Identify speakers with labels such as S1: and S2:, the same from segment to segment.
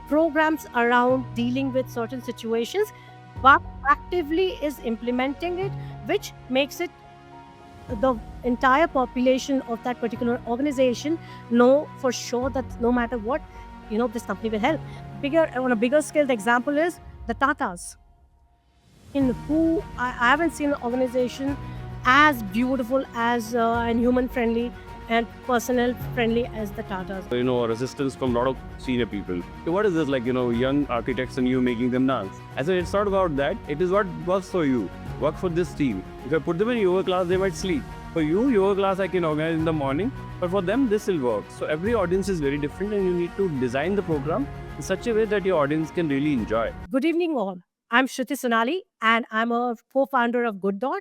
S1: programs around dealing with certain situations, but actively is implementing it, which makes it the entire population of that particular organization know for sure that no matter what, this company will help. Bigger on a bigger scale, the example is the Tatas, in who I haven't seen an organization as beautiful as and human friendly and personnel friendly as the Tatas.
S2: Resistance from a lot of senior people. So what is this, like, young architects and you making them dance? I said, it's not about that. It is what works for you. Work for this team. If I put them in yoga class, they might sleep. For you, yoga class I can organize in the morning, but for them, this will work. So every audience is very different and you need to design the program in such a way that your audience can really enjoy.
S1: Good evening, all. I'm Shruti Sonali, and I'm a co-founder of GoodDot.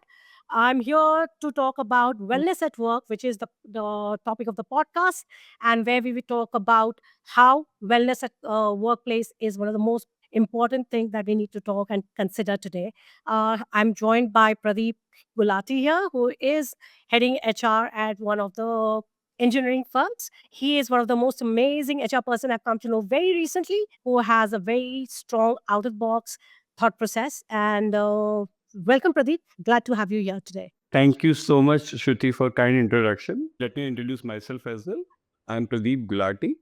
S1: I'm here to talk about wellness at work, which is the topic of the podcast, and where we will talk about how wellness at workplace is one of the most important things that we need to talk and consider today. I'm joined by Pradeep Gulati here, who is heading HR at one of the engineering firms. He is one of the most amazing HR person I've come to know very recently, who has a very strong out of box thought process. And welcome, Pradeep. Glad to have you here today.
S2: Thank you so much, Shruti, for kind introduction. Let me introduce myself as well. I'm Pradeep Gulati,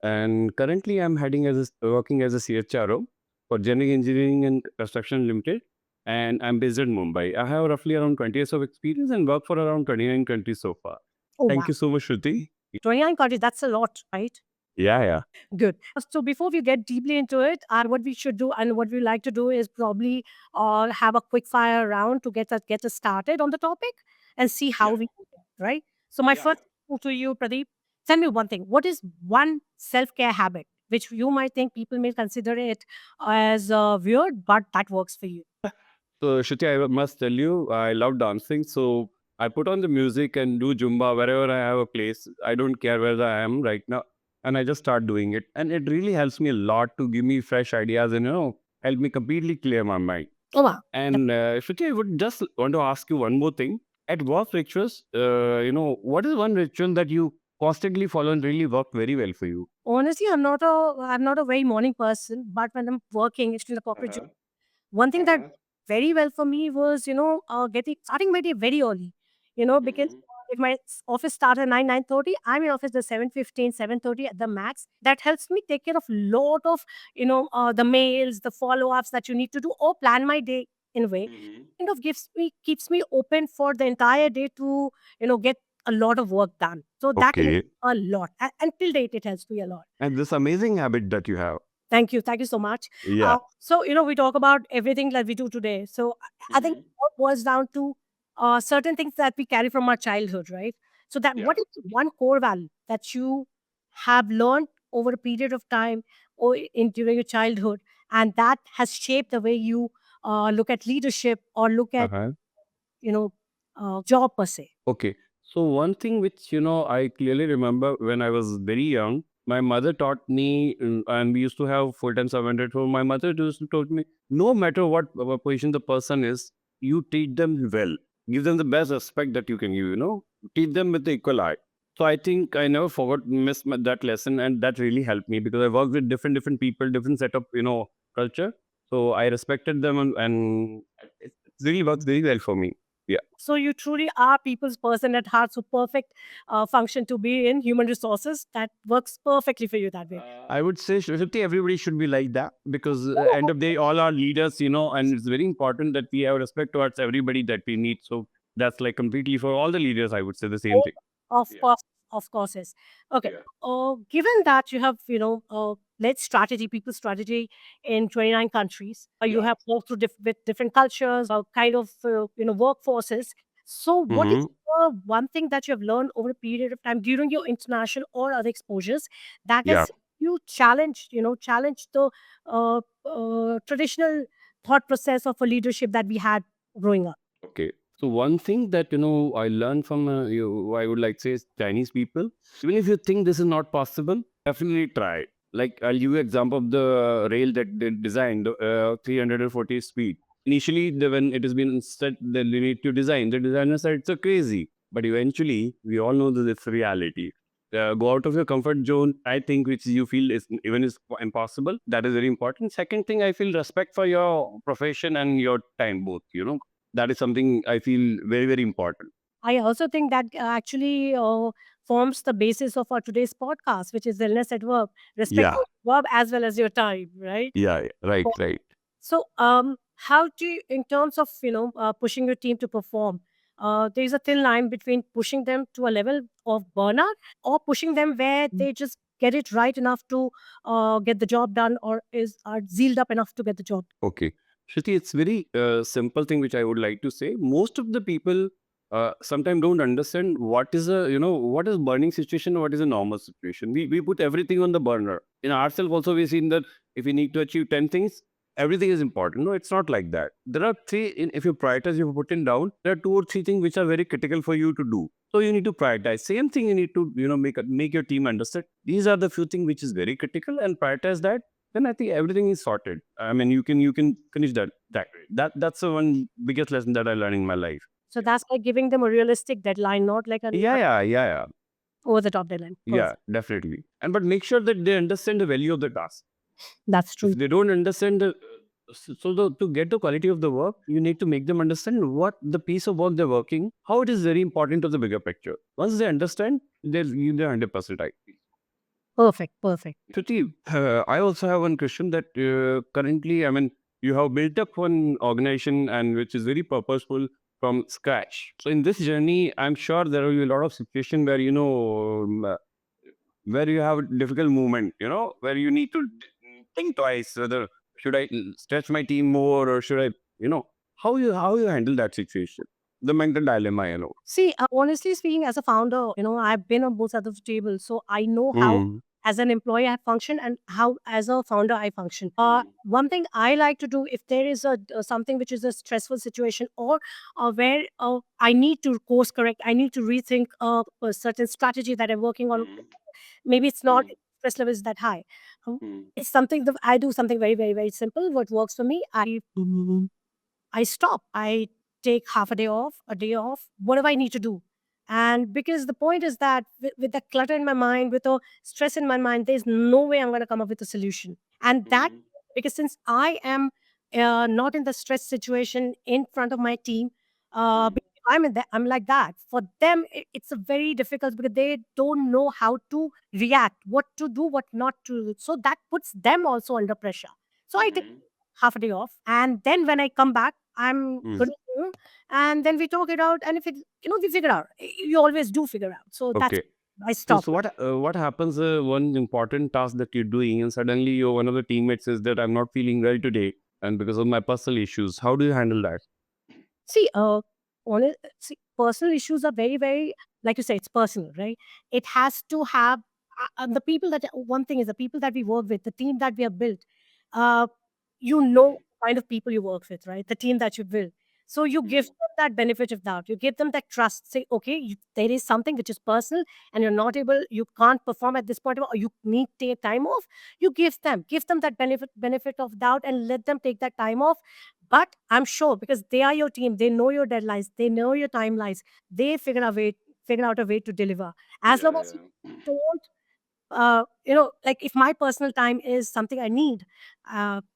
S2: and currently I'm working as a CHRO for Engineering and Construction Ltd. And I'm based in Mumbai. I have roughly around 20 years of experience and work for around 29 countries so far.
S1: Oh,
S2: Thank
S1: wow.
S2: you so much, Shruti.
S1: 29 countries, that's a lot, right?
S2: Yeah.
S1: Good. So before we get deeply into it, what we should do and what we like to do is probably have a quick fire round to get us started on the topic and see how
S2: Yeah.
S1: we do it, right? So my first question to you, Pradeep, tell me one thing. What is one self-care habit which you might think people may consider it as weird, but that works for you?
S2: So, Shruti, I must tell you, I love dancing. So, I put on the music and do Zumba wherever I have a place. I don't care where I am right now. And I just start doing it. And it really helps me a lot to give me fresh ideas and, help me completely clear my mind.
S1: Oh, wow.
S2: And, Shruti, I would just want to ask you one more thing. At work rituals, what is one ritual that you constantly follow and really work very well for you?
S1: Honestly, I'm not a very morning person, but when I'm working, especially in the corporate job, one thing that very well for me was, getting starting my day very early, because if my office starts at 9:30, I'm in office at 7:15, 7:30 at the max. That helps me take care of lot of, the mails, the follow-ups that you need to do or plan my day in a way. Kind of keeps me open for the entire day to, get a lot of work done. So that helps
S2: Okay.
S1: a lot. Until date, it helps me a lot.
S2: And this amazing habit that you have.
S1: Thank you. Thank you so much.
S2: Yeah.
S1: So, we talk about everything that we do today. So, I think it all boils down to certain things that we carry from our childhood, right? So, what is one core value that you have learned over a period of time or during your childhood, and that has shaped the way you look at leadership or look at,
S2: Uh-huh.
S1: job per se?
S2: Okay. So one thing which I clearly remember when I was very young, my mother taught me, and we used to have full-time servant at home. My mother used to taught me, no matter what position the person is, you treat them well, give them the best respect that you can give. Treat them with the equal eye. So I think I never forgot miss that lesson, and that really helped me because I worked with different people, different set of culture. So I respected them, and it really worked very well for me. Yeah.
S1: So you truly are people's person at heart. So perfect function to be in human resources. That works perfectly for you that way.
S2: I would say, Shruti, everybody should be like that because end of the day, all our leaders, and it's very important that we have respect towards everybody that we meet. So that's like completely for all the leaders, I would say the same thing.
S1: Of course, of course, yes. Okay. Given that you have, led strategy, people strategy in 29 countries, you have worked through with different cultures, kind of, workforces. So, what is
S2: Hmm.
S1: one thing that you have learned over a period of time during your international or other exposures that
S2: Yeah.
S1: has you challenged the traditional thought process of a leadership that we had growing up?
S2: Okay. So one thing that I learned from you, I would like to say is Chinese people. Even if you think this is not possible, definitely try it. Like I'll give you example of the rail that they designed, 340 speed. Initially, when it has been said that they need to design, the designer said it's so crazy. But eventually, we all know that it's reality. go out of your comfort zone. I think which you feel is even is impossible. That is very important. Second thing, I feel respect for your profession and your time both. That is something I feel very very important.
S1: I also think that actually forms the basis of our today's podcast, which is wellness at work, respect
S2: Yeah,
S1: for work as well as your time, right?
S2: yeah, right,
S1: So,
S2: right.
S1: how do you, in terms of pushing your team to perform, there's a thin line between pushing them to a level of burnout or pushing them where they just get it right enough to get the job done, or are zealed up enough to get the job.
S2: Okay. Shruti, it's very simple thing which I would like to say. Most of the people sometimes don't understand what is burning situation, what is a normal situation. We put everything on the burner. In ourselves also we've seen that if we need to achieve 10 things, everything is important. No, it's not like that. There are three, if you prioritize, you put it down, there are two or three things which are very critical for you to do. So you need to prioritize. Same thing you need to, make your team understand. These are the few things which is very critical and prioritize that, then I think everything is sorted. I mean, you can finish that's the one biggest lesson that I learned in my life.
S1: So that's like giving them a realistic deadline, not like an
S2: Yeah, yeah, yeah, yeah,
S1: over the top deadline.
S2: yeah,
S1: Perfect.
S2: definitely. And but make sure that they understand the value of the task.
S1: That's
S2: If
S1: true.
S2: they don't understand to get the quality of the work, you need to make them understand what the piece of work they're working, how it is very important to the bigger picture. Once they understand, they're 100% right.
S1: Perfect. Perfect.
S2: Shruti, I also have one question that currently, I mean, you have built up one organization and which is very purposeful from scratch. So in this journey, I'm sure there will be a lot of situation where where you have a difficult movement, where you need to think twice whether should I stretch my team more or should I, how you handle that situation, the mental dilemma,
S1: See, honestly speaking, as a founder, I've been on both sides of the table, so I know how,
S2: Mm,
S1: as an employee, I function and how, as a founder, I function.
S2: mm,
S1: One thing I like to do, if there is something which is a stressful situation, or where I need to course correct, I need to rethink a certain strategy that I'm working on.
S2: mm,
S1: Maybe it's not
S2: mm,
S1: stress level is that high.
S2: mm,
S1: It's something that I do something very, very, very simple. What works for me, I stop. I take half a day off, a day off, whatever I need to do. And because the point is that with the clutter in my mind, with the stress in my mind, there's no way I'm going to come up with a solution. And that,
S2: mm,
S1: because since I am not in the stress situation in front of my team,
S2: mm,
S1: because I'm in that, I'm like that. For them, it's a very difficult because they don't know how to react, what to do, what not to do. So that puts them also under pressure. So I take
S2: mm,
S1: half a day off. And then when I come back, I'm
S2: mm.
S1: good with you. And then we talk it out. And if it, we figure out. You always do figure out. So that's,
S2: Okay.
S1: I
S2: So,
S1: stop.
S2: so what happens? One important task that you're doing, and suddenly your one of the teammates says that I'm not feeling well today, and because of my personal issues. How do you handle that?
S1: See, see, personal issues are very, very, like you say, it's personal, right? It has to have the people that, one thing is the people that we work with, the team that we have built, uh, the kind of people you work with, right? The team that you build. So you give them that benefit of doubt. You give them that trust. Say, okay, there is something which is personal and you're not able, you can't perform at this point, or you need to take time off. You give them that benefit of doubt and let them take that time off. But I'm sure because they are your team, they know your deadlines, they know your timelines, they figure out a way to deliver. As long
S2: Yeah,
S1: as you
S2: yeah.
S1: don't, like if my personal time is something I need,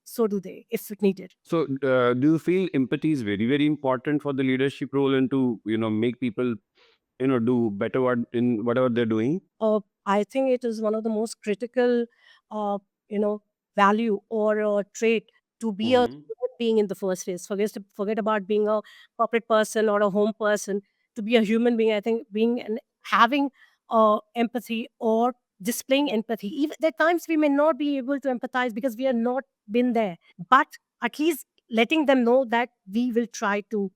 S1: so do they if it needed.
S2: So, do you feel empathy is very, very important for the leadership role and to make people do better in whatever they're doing?
S1: I think it is one of the most critical, uh, you know, value or trait to be a
S2: Mm-hmm.
S1: human being in the first place. Forget about being a corporate person or a home person. To be a human being, I think being and having empathy or displaying empathy. Even there are times we may not be able to empathize because we have not been there, but at least letting them know that we will try to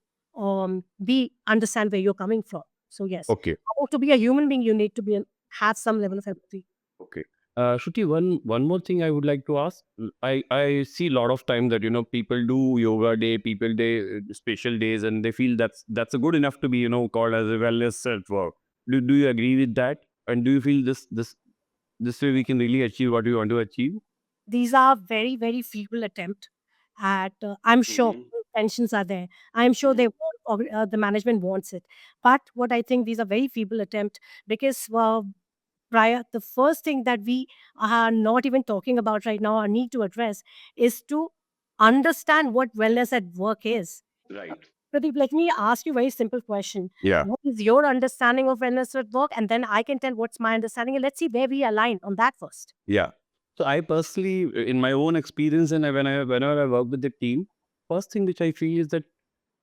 S1: be understand where you're coming from. So yes,
S2: Okay.
S1: to be a human being, you need to be have some level of empathy.
S2: Okay. Shruti, one more thing I would like to ask. I see a lot of time that people do yoga day, people day, special days, and they feel that's a good enough to be called as a wellness at work. Do you agree with that? And do you feel this way we can really achieve what we want to achieve?
S1: These are very, very feeble attempt at, I'm sure
S2: Mm-hmm.
S1: tensions are there. I'm sure they want, the management wants it. But what I think these are very feeble attempt because the first thing that we are not even talking about right now or need to address is to understand what wellness at work is.
S2: Right.
S1: Pradeep, let me ask you a very simple question.
S2: Yeah.
S1: What is your understanding of wellness at work? And then I can tell what's my understanding. And let's see where we align on that first.
S2: Yeah. So I personally, in my own experience, and whenever I work with the team, first thing which I feel is that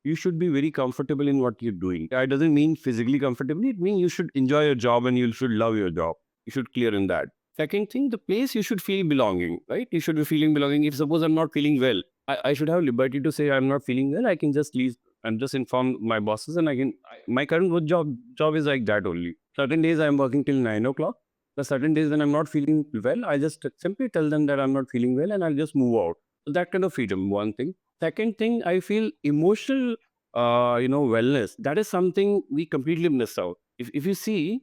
S2: you should be very comfortable in what you're doing. That doesn't mean physically comfortable. It means you should enjoy your job and you should love your job. You should clear in that. Second thing, the place you should feel belonging, right? You should be feeling belonging. If suppose I'm not feeling well, I should have liberty to say I'm not feeling well. I can just leave and just inform my bosses and my current job is like that only. Certain days I'm working till 9 o'clock. The certain days when I'm not feeling well, I just simply tell them that I'm not feeling well and I'll just move out. So that kind of freedom, one thing. Second thing, I feel emotional, wellness. That is something we completely miss out. If you see,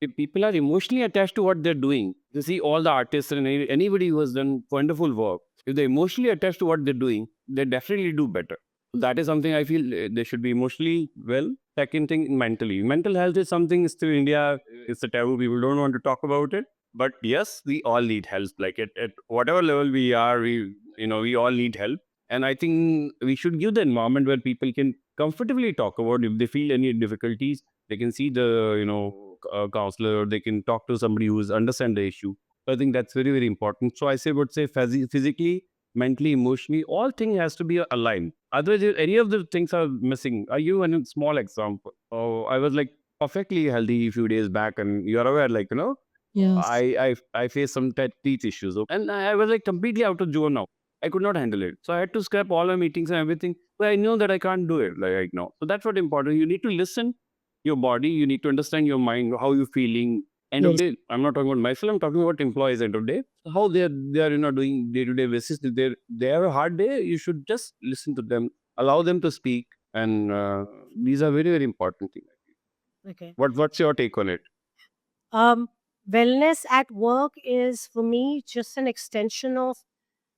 S2: if people are emotionally attached to what they're doing, you see all the artists and anybody who has done wonderful work, if they're emotionally attached to what they're doing, they definitely do better. So that is something I feel they should be emotionally well. Second thing, mentally. Mental health is something still in India, it's a taboo. People don't want to talk about it. But yes, we all need help. Like at whatever level we are, we all need help. And I think we should give the environment where people can comfortably talk about if they feel any difficulties. They can see the counselor, or they can talk to somebody who's understand the issue. So I think that's very very important. So I would say physically, mentally, emotionally, all thing has to be aligned. Otherwise, if any of the things are missing. Are you a small example? Oh, I was like perfectly healthy a few days back, and you're aware, like
S1: Yes.
S2: I faced some teeth issues, and I was like completely out of zone now. I could not handle it, so I had to scrap all my meetings and everything. But I know that I can't do it like right now. So that's what important. You need to listen your body. You need to understand your mind, how you're feeling. End of
S1: Yes.
S2: day, I'm not talking about myself. I'm talking about employees. End of day, how they are doing day to day basis. If they have a hard day, you should just listen to them, allow them to speak, and these are very very important things.
S1: Okay.
S2: What's your take on it?
S1: Um, Wellness at work is for me just an extension of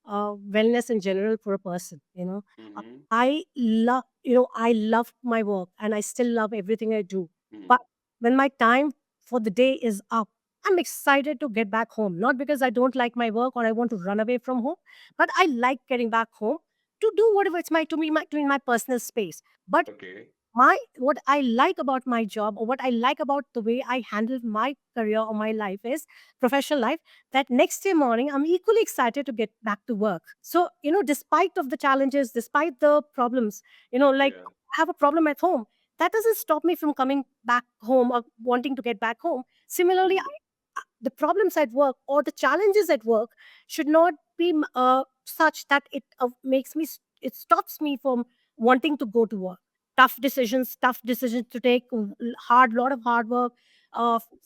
S1: wellness in general for a person.
S2: Mm-hmm.
S1: I love my work and I still love everything I do. But when my time for the day is up, I'm excited to get back home. Not because I don't like my work or I want to run away from home, but I like getting back home to do whatever it's to be my personal space. But
S2: Okay.
S1: my what I like about my job or what I like about the way I handle my career or my life is professional life, that next day morning I'm equally excited to get back to work. So, despite of the challenges, despite the problems, like
S2: Yeah.
S1: I have a problem at home, that doesn't stop me from coming back home or wanting to get back home. Similarly, the problems at work or the challenges at work should not be such that it stops me from wanting to go to work. Tough decisions to take, lot of hard work,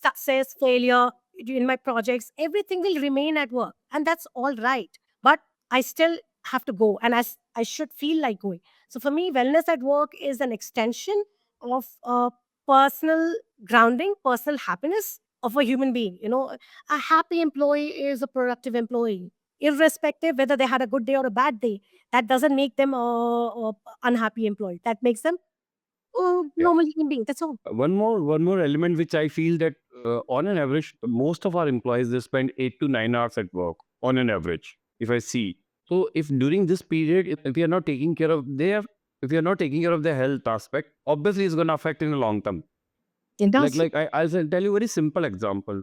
S1: success, failure in my projects, everything will remain at work, and that's all right. But I still have to go, and I should feel like going. So for me, wellness at work is an extension of personal grounding, personal happiness of a human being. A happy employee is a productive employee, irrespective whether they had a good day or a bad day. That doesn't make them a unhappy employee. That makes them a
S2: Yeah.
S1: normal human being. That's all.
S2: One more element which I feel that on an average, most of our employees they spend 8 to 9 hours at work on an average. If I see, so if during this period, if we are not taking care of if we are not taking care of their health aspect, obviously it's going to affect in the long term.
S1: It
S2: Like
S1: does.
S2: like I'll tell you a very simple example.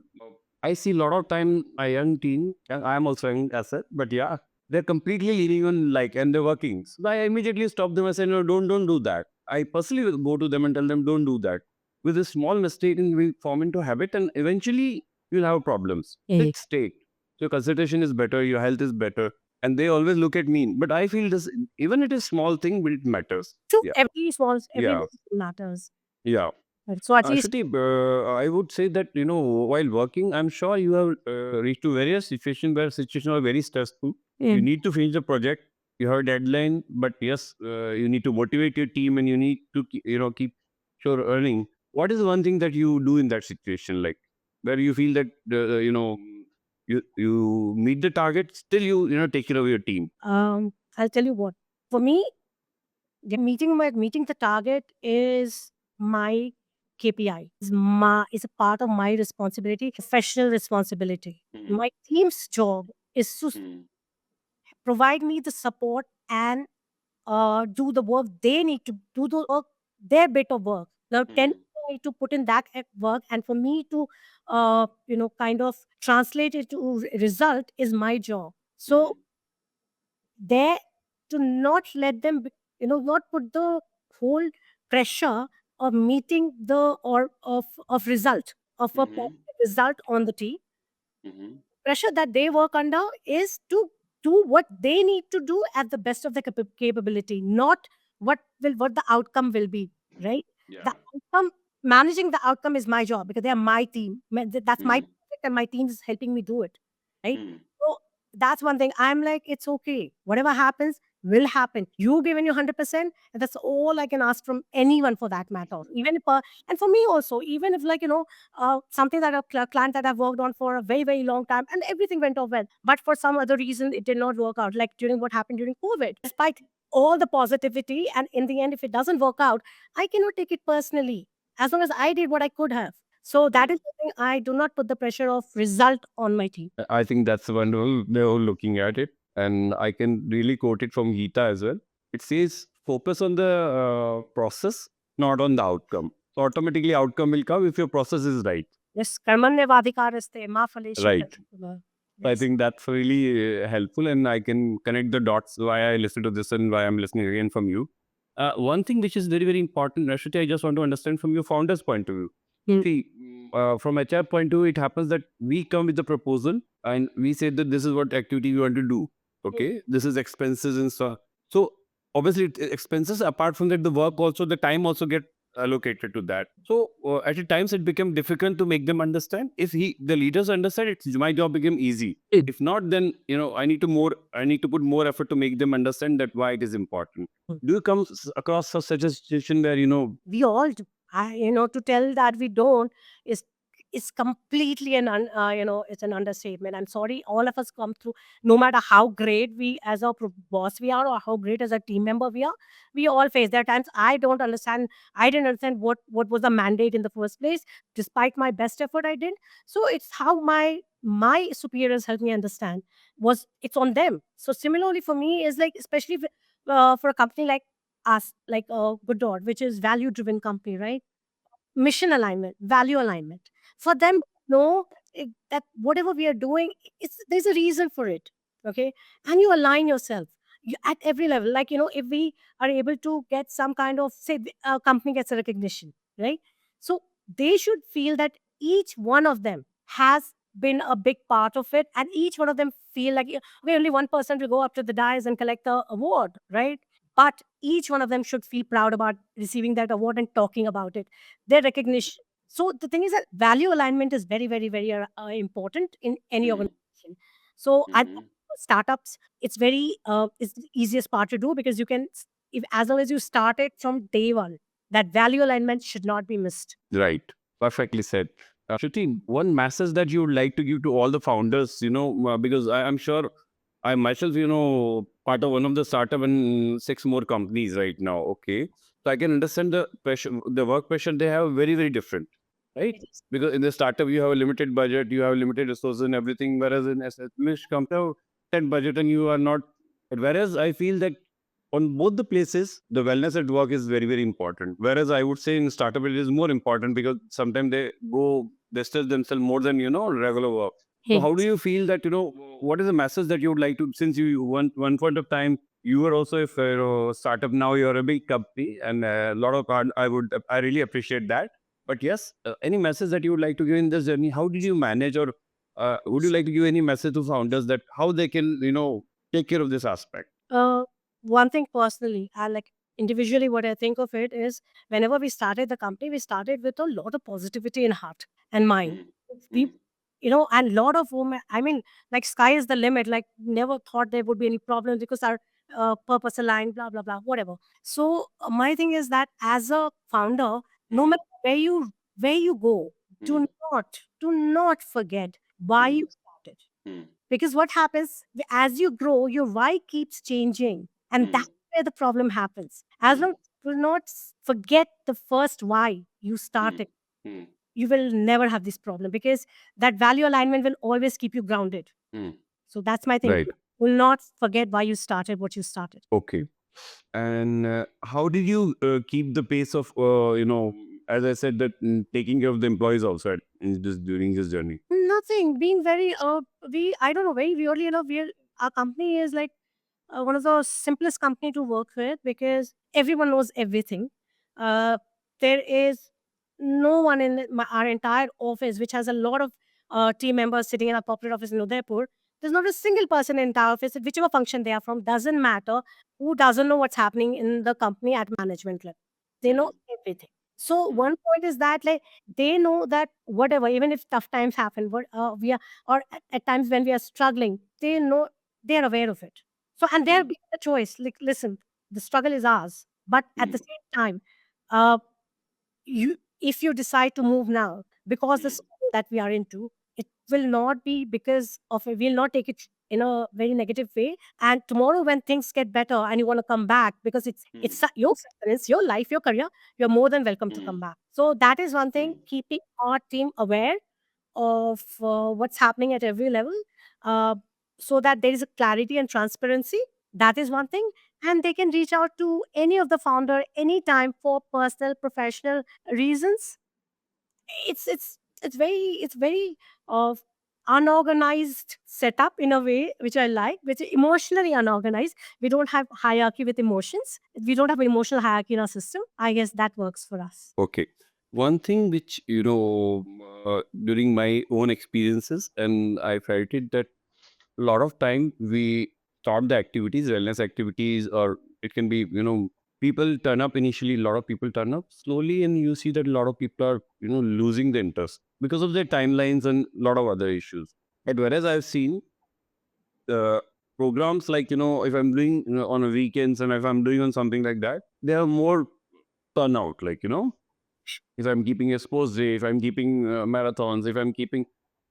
S2: I see a lot of time my young teen, and I am also young as well, but yeah, they're completely leaning on like and they're working. So I immediately stop them and say, no, don't do that. I personally will go to them and tell them, don't do that. With a small mistake, and we form into habit, and eventually you'll have problems.
S1: Yeah.
S2: It's state. So your concentration is better, your health is better, and they always look at me. But I feel this, even it is small thing, but it matters.
S1: So
S2: Yeah,
S1: every
S2: yeah,
S1: little matters.
S2: yeah.
S1: Right. So at least
S2: Shruti, I would say that while working, I'm sure you have reached to various situations where situations are very stressful.
S1: yeah.
S2: You need to finish the project. You have a deadline, but yes, you need to motivate your team, and you need to keep sure earning. What is one thing that you do in that situation, like where you feel that you meet the target, still you take care of your team.
S1: I'll tell you what. For me, meeting the target is my KPI. Is a part of my responsibility, professional responsibility. My team's job is to provide me the support and do the work they need to do, the work, their bit of work. Now, 10 people need to put in that work, and for me to, kind of translate it to result is my job. So there, to not let them, not put the whole pressure of meeting the or of result of a positive result on the team. Pressure that they work under is to do what they need to do at the best of their capability, not what the outcome will be, right? The outcome, managing the outcome is my job because they are my team. That's my project and my team is helping me do it, right? So that's one thing. I'm like, it's okay. Whatever happens will happen. You given your 100%, and that's all I can ask from anyone for that matter. Even if, and for me also, even if something that a client that I've worked on for a very, very long time and everything went off well. But for some other reason, it did not work out, like during what happened during COVID. Despite all the positivity, and in the end, if it doesn't work out, I cannot take it personally as long as I did what I could have. So that is the thing. I do not put the pressure of result on my team.
S2: I think that's wonderful. They're all looking at it, and I can really quote it from Gita as well. It says, "Focus on the process, not on the outcome. So automatically, outcome will come if your process is right."
S1: Yes, karmanyavadhikaraste ma phaleshi
S2: Right.
S1: kadana.
S2: I
S1: Yes.
S2: think that's really helpful, and I can connect the dots why I listen to this and why I'm listening again from you. One thing which is very, very important, Rashiti, I just want to understand from your founder's point of view.
S1: Hmm.
S2: See, from HR point of view, it happens that we come with the proposal and we say that this is what activity we want to do. Okay, this is expenses and so. So obviously, expenses apart from that, the work also, the time also get allocated to that. So at times it became difficult to make them understand. If the leaders understand, it's my job became easy. If not, then I need to put more effort to make them understand that why it is important. Do you come across such a situation where
S1: We all do. To tell that we don't is completely it's an understatement. I'm sorry, all of us come through. No matter how great we as a boss we are, or how great as a team member we are, we all face. There are times I didn't understand what was the mandate in the first place, despite my best effort I did. So it's how my superiors helped me understand, was it's on them. So similarly for me is like, especially for a company like us, like GoodDot, which is value driven company, right? Mission alignment, value alignment. For them, know that whatever we are doing, there's a reason for it. Okay, and you align yourself at every level. Like, if we are able to get some kind of, say, a company gets a recognition, right? So they should feel that each one of them has been a big part of it, and each one of them feel like, okay, only one person will go up to the dais and collect the award, right? But each one of them should feel proud about receiving that award and talking about it, their recognition. So the thing is that value alignment is very, very, very important in any organization. So and startups, it's the easiest part to do, because you can, if as long as you start it from day one, that value alignment should not be missed.
S2: right, perfectly said. Shruti, one message that you would like to give to all the founders, because I'm sure I myself, part of one of the startup and six more companies right now. Okay. So I can understand the pressure, the work pressure they have very, very different, right?
S1: It is.
S2: Because in the startup, you have a limited budget, you have limited resources and everything, whereas in established company, you have set budget and you are not. Whereas I feel that on both the places, the wellness at work is very, very important. Whereas I would say in startup, it is more important because sometimes they stress themselves more than, regular work. So how do
S1: Yes.
S2: you feel that, what is the message that you would like to, since you, one point of time, you were also a startup, now you're a big company and a lot of hard, I really appreciate that. But yes, any message that you would like to give in this journey, how did you manage, or would you like to give any message to founders that how they can, take care of this aspect?
S1: Uh, One thing personally, I like individually, what I think of it is, whenever we started the company, we started with a lot of positivity in heart and mind. We, and lot of women, I mean, like sky is the limit. Like, never thought there would be any problems because our purpose aligned, blah, blah, blah, whatever. So my thing is that as a founder, no matter where you go, do not forget why you started. Because what happens, as you grow, your why keeps changing. And that's where the problem happens. As long as you do not forget the first why you start it,
S2: Mm.
S1: you will never have this problem because that value alignment will always keep you grounded.
S2: Mm.
S1: So that's my thing.
S2: Right.
S1: Will not forget why you started what you started.
S2: Okay. And how did you keep the pace of, as I said, that taking care of the employees also in this during this journey?
S1: Nothing. Being very I don't know, very weirdly, our company is like one of the simplest company to work with because everyone knows everything. Uh, there is no one in our entire office which has a lot of team members sitting in our corporate office in Udaipur. There's not a single person in the entire office, whichever function they are from, doesn't matter, who doesn't know what's happening in the company at management level. They know everything. So one point is that like they know that whatever, even if tough times happen, what we are, or at times when we are struggling, they know, they are aware of it. So, and they're given the choice. Like, listen, the struggle is ours, but at the same time, uh, you if you decide to move now because the school that we are into, it will not be because of it. We'll not take it in a very negative way. And tomorrow, when things get better and you want to come back because your experience, your life, your career, you're more than welcome to come back. So that is one thing. Keeping our team aware of what's happening at every level, uh, so that there is a clarity and transparency. That is one thing. And they can reach out to any of the founder anytime for personal, professional reasons. It's very uh, unorganized setup in a way which I like, which is emotionally unorganized. We don't have hierarchy with emotions. We don't have emotional hierarchy in our system. I guess that works for us.
S2: Okay. One thing which, during my own experiences, and I felt it that a lot of time we start the activities, wellness activities, or it can be, people turn up initially, a lot of people turn up slowly, and you see that a lot of people are, losing the interest because of their timelines and a lot of other issues. And whereas I've seen programs like, if I'm doing, on a weekends and if I'm doing on something like that, they are more turnout, like, if I'm keeping a sports day, if I'm keeping marathons, if I'm keeping.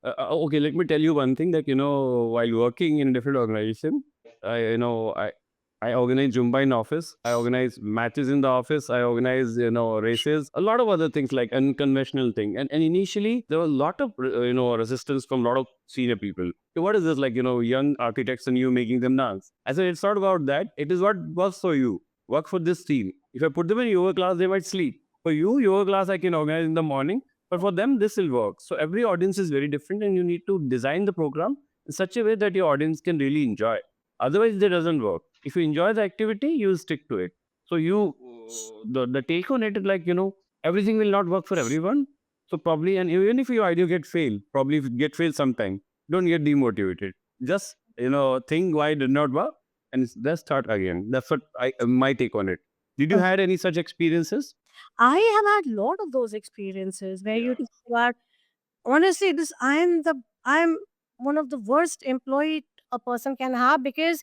S2: Okay, let me tell you one thing that, while working in a different organization, I organize Zumba in office, I organize matches in the office, I organize, races, a lot of other things like unconventional thing. And initially, there was a lot of, resistance from a lot of senior people. "Okay, what is this, like, young architects and you making them dance?" I said, it's not about that. It is what works for you. Work for this team. If I put them in yoga class, they might sleep. For you, yoga class I can organize in the morning, but for them, this will work. So every audience is very different, and you need to design the program in such a way that your audience can really enjoy. Otherwise, it doesn't work. If you enjoy the activity, you will stick to it. So the take on it is like, everything will not work for everyone. So probably, and even if your idea get failed, probably if it get failed sometime, don't get demotivated. Just think why it did not work, and let's start again. That's what I my take on it. Did you had any such experiences?
S1: I have had a lot of those experiences where you
S2: Yeah.
S1: talk about, honestly, this I'm one of the worst employee a person can have because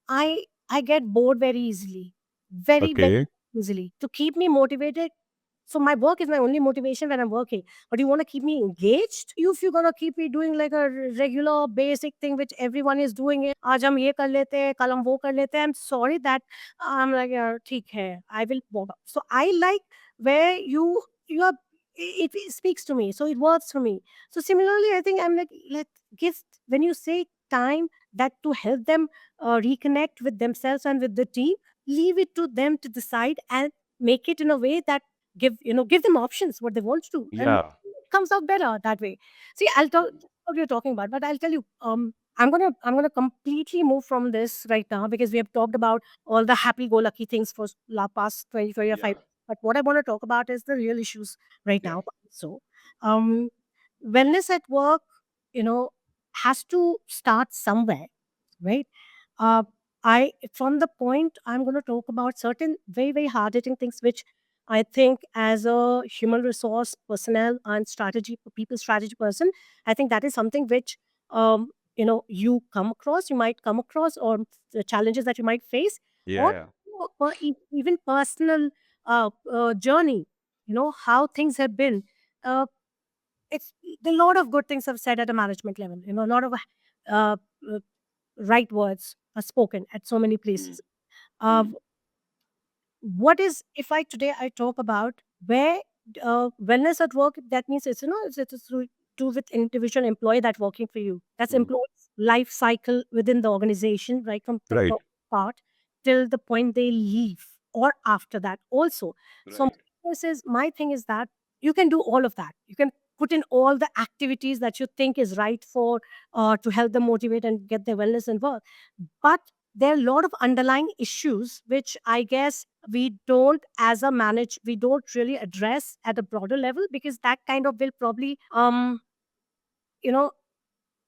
S1: I get bored very easily. Very, very
S2: Okay.
S1: easily. To keep me motivated, so my work is my only motivation when I'm working. But you want to keep me engaged? You if you're gonna keep me doing like a regular basic thing which everyone is doing it. आज हम ये कर लेते हैं, कल हम वो कर लेते हैं. I'm sorry that I'm like ठीक है. I will walk up. So I like where you are. It speaks to me, so it works for me. So similarly, I think I'm like, let give, when you say time that to help them reconnect with themselves and with the team, leave it to them to decide and make it in a way that give them options what they want to do, and
S2: Yeah.
S1: it comes out better that way. See, I'll talk what you're talking about, but I'll tell you, I'm gonna completely move from this right now because we have talked about all the happy-go-lucky things for past 20, 25.
S2: Yeah.
S1: But what I want to talk about is the real issues right
S2: Yeah.
S1: now. So, um, wellness at work, you know, has to start somewhere, right? Uh, I from the point I'm going to talk about certain very very hard hitting things which I think as a human resource personnel and strategy people strategy person, I think that is something which you come across, you might come across, or the challenges that you might face, or
S2: Yeah.
S1: even personal journey. You know how things have been. Uh, it's a lot of good things have said at a management level. You know, a lot of uh, uh, right words are spoken at so many
S2: Mm.
S1: places. Uh, what is if I today I talk about where? wellness at work, that means it's, it's to do with individual employee that working for you. That's
S2: Mhm.
S1: employee's life cycle within the organization, right from the
S2: Right.
S1: part till the point they leave, or after that also. So
S2: Right.
S1: my thing is that you can do all of that. You can put in all the activities that you think is right for to help them motivate and get their wellness and work. But there are a lot of underlying issues which I guess we don't really address at a broader level, because that kind of will probably you know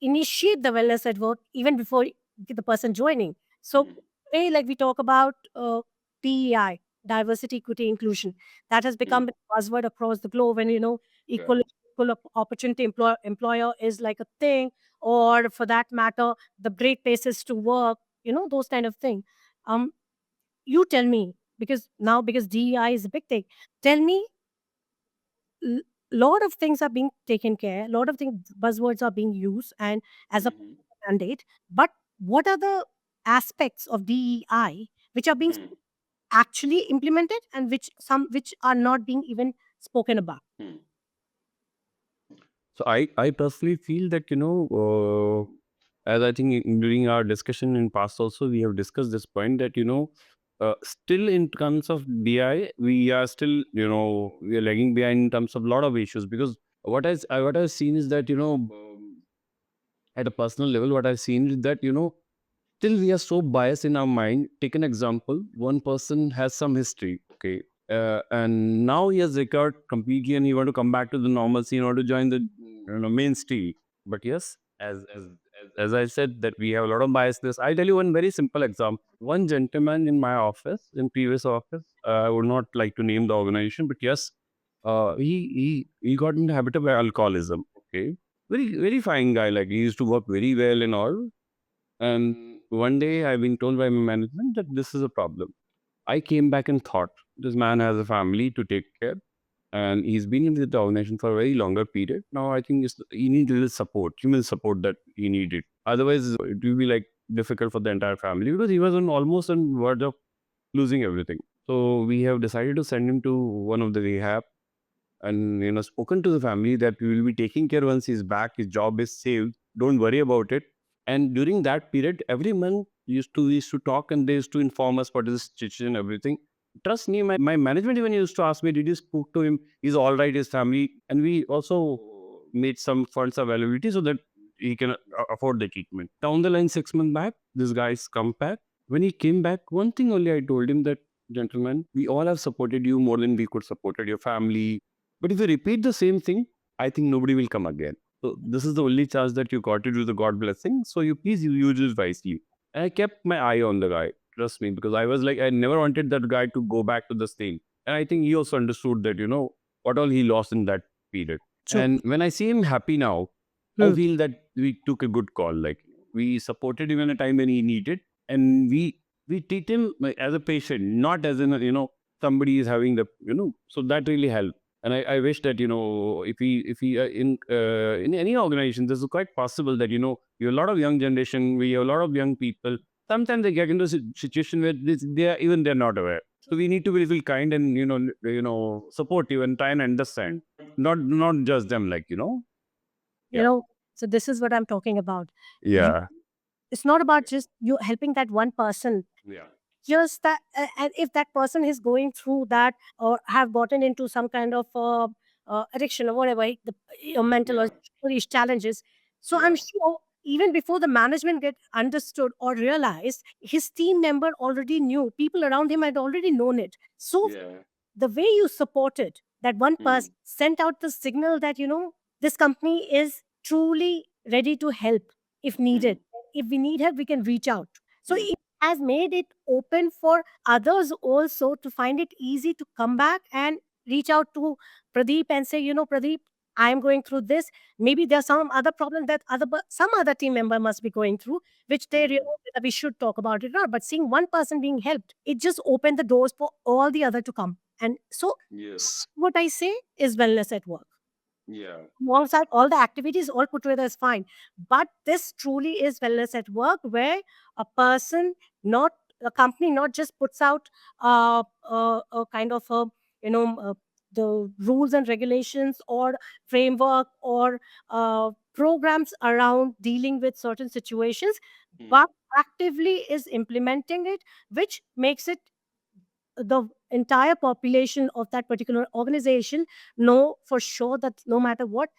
S1: initiate the wellness at work even before the person joining. So,
S2: Mhm.
S1: today, like we talk about DEI, diversity, equity, inclusion, that has
S2: Mm.
S1: become a buzzword across the globe. And
S2: Yeah.
S1: equal opportunity employer is like a thing, or for that matter, the great places to work. Those kind of thing. Um, you tell me, because DEI is a big thing. Tell me, l- lot of things are being taken care, a lot of things buzzwords are being used and as a
S2: Mhm.
S1: mandate, but what are the aspects of DEI which are being
S2: Mm.
S1: actually implemented, and which are not being even spoken about?
S2: Mm. So I personally feel that, as I think during our discussion in past also, we have discussed this point that, still in terms of DI, we are still, we are lagging behind in terms of a lot of issues. Because what I've seen is that, at a personal level, what I've seen is that, still we are so biased in our mind. Take an example: one person has some history, okay, and now he has recovered completely and he want to come back to the normalcy in order to join the mainstream. But yes, as I said, that we have a lot of biasness. I'll tell you one very simple example. One gentleman in my office, in previous office, I would not like to name the organization, but yes, he got in the habit of alcoholism, okay. Very fine guy, like he used to work very well and all. And one day I've been told by my management that this is a problem. I came back and thought, this man has a family to take care, and he's been in the organization for a very longer period. Now I think he needs a little support, human support that he needed. Otherwise, it will be like difficult for the entire family, because he was on almost on verge of losing everything. So we have decided to send him to one of the rehab, and spoken to the family that we will be taking care once he's back. His job is saved. Don't worry about it. And during that period, every month we used to talk, and they used to inform us what is the situation and everything. Trust me, my management even used to ask me, "Did you spoke to him? He's all right. His family." And we also made some funds availability so that he can afford the treatment. Down the line, 6 months back, this guy's come back. When he came back, one thing only I told him that, gentlemen, we all have supported you more than we could supported your family, but if you repeat the same thing, I think nobody will come again. So this is the only chance that you got to do the God blessing. So you please use it wisely. And I kept my eye on the guy. Trust me, because I was like, I never wanted that guy to go back to the same. And I think he also understood that, what all he lost in that period.
S1: True.
S2: And when I see him happy now, I
S1: Hmm.
S2: feel that we took a good call. Like, we supported him in a time when he needed, and we treat him like as a patient, not as in somebody is having the So that really helped. And I wish that if we in any organization, this is quite possible that you have a lot of young generation, we have a lot of young people. Sometimes they get into a situation where they're not aware. So we need to be a little kind and supportive and try and understand, not just them, like
S1: you
S2: yeah.
S1: know so this is what I'm talking about. You
S2: Yeah.
S1: It's not about just you helping that one person,
S2: Yeah.
S1: just that. And if that person is going through that, or have gotten into some kind of addiction or whatever, mental or
S2: Yeah.
S1: these challenges, so I'm
S2: Yeah.
S1: sure even before the management get understood or realized, his team member already knew, people around him had already known it. So
S2: Yeah.
S1: the way you supported that one person
S2: Mm.
S1: sent out the signal that this company is truly ready to help if needed.
S2: Mm.
S1: If we need help, we can reach out. So
S2: Mm.
S1: it has made it open for others also to find it easy to come back and reach out to Pradeep and say, Pradeep, I am going through this. Maybe there's some other problem that some other team member must be going through, which they
S2: Mm.
S1: realize that we should talk about it or not. But seeing one person being helped, it just opened the doors for all the other to come. And so
S2: Yes.
S1: what I say is wellness at work.
S2: Yeah.
S1: Alongside all the activities, all put together is fine. But this truly is wellness at work, where a person, not a company, not just puts out a kind of a you know the rules and regulations or framework or programs around dealing with certain situations,
S2: Mm.
S1: but actively is implementing it, which makes it the entire population of that particular organization know for sure that no matter what,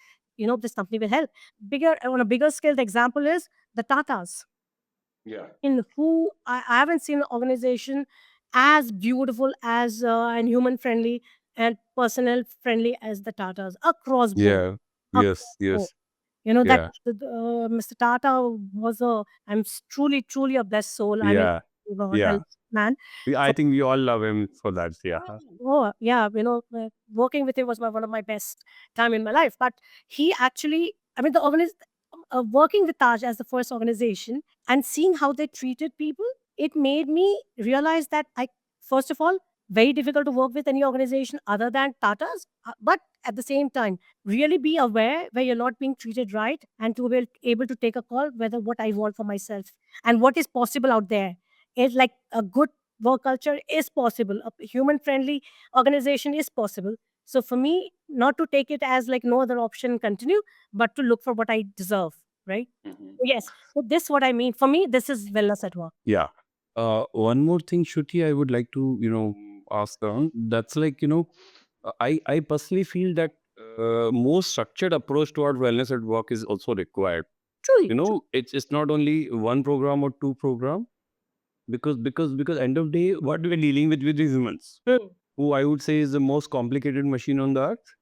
S1: this company will help. Bigger on a bigger scale, the example is the Tatas,
S2: Yeah.
S1: in who I haven't seen an organization as beautiful as and human friendly and personnel friendly as the Tatas across board.
S2: Yeah. Yes.
S1: Across board.
S2: Yes.
S1: That
S2: Yeah.
S1: Mr. Tata was truly, truly a blessed soul. I mean,
S2: Yeah.
S1: God, I love
S2: Yeah.
S1: man.
S2: I think we all love him for that. Yeah.
S1: Oh, yeah, working with him was one of my best time in my life. But he actually, I mean, working with Taj as the first organization and seeing how they treated people, it made me realize that first of all, very difficult to work with any organization other than Tata's, but at the same time, really be aware where you're not being treated right and to be able to take a call whether what I want for myself and what is possible out there. It's like a good work culture is possible. A human friendly organization is possible. So for me, not to take it as like no other option, continue, but to look for what I deserve, right?
S2: Mhm.
S1: Yes. So this what I mean. For me, this is wellness at work.
S2: Yeah. One more thing, Shruti, I would like to, ask on. That's like, I personally feel that more structured approach toward wellness at work is also required.
S1: Truly.
S2: It's not only one program or two program, because end of day, what we're dealing with is humans,
S1: Hmm.
S2: who I would say is the most complicated machine on the earth.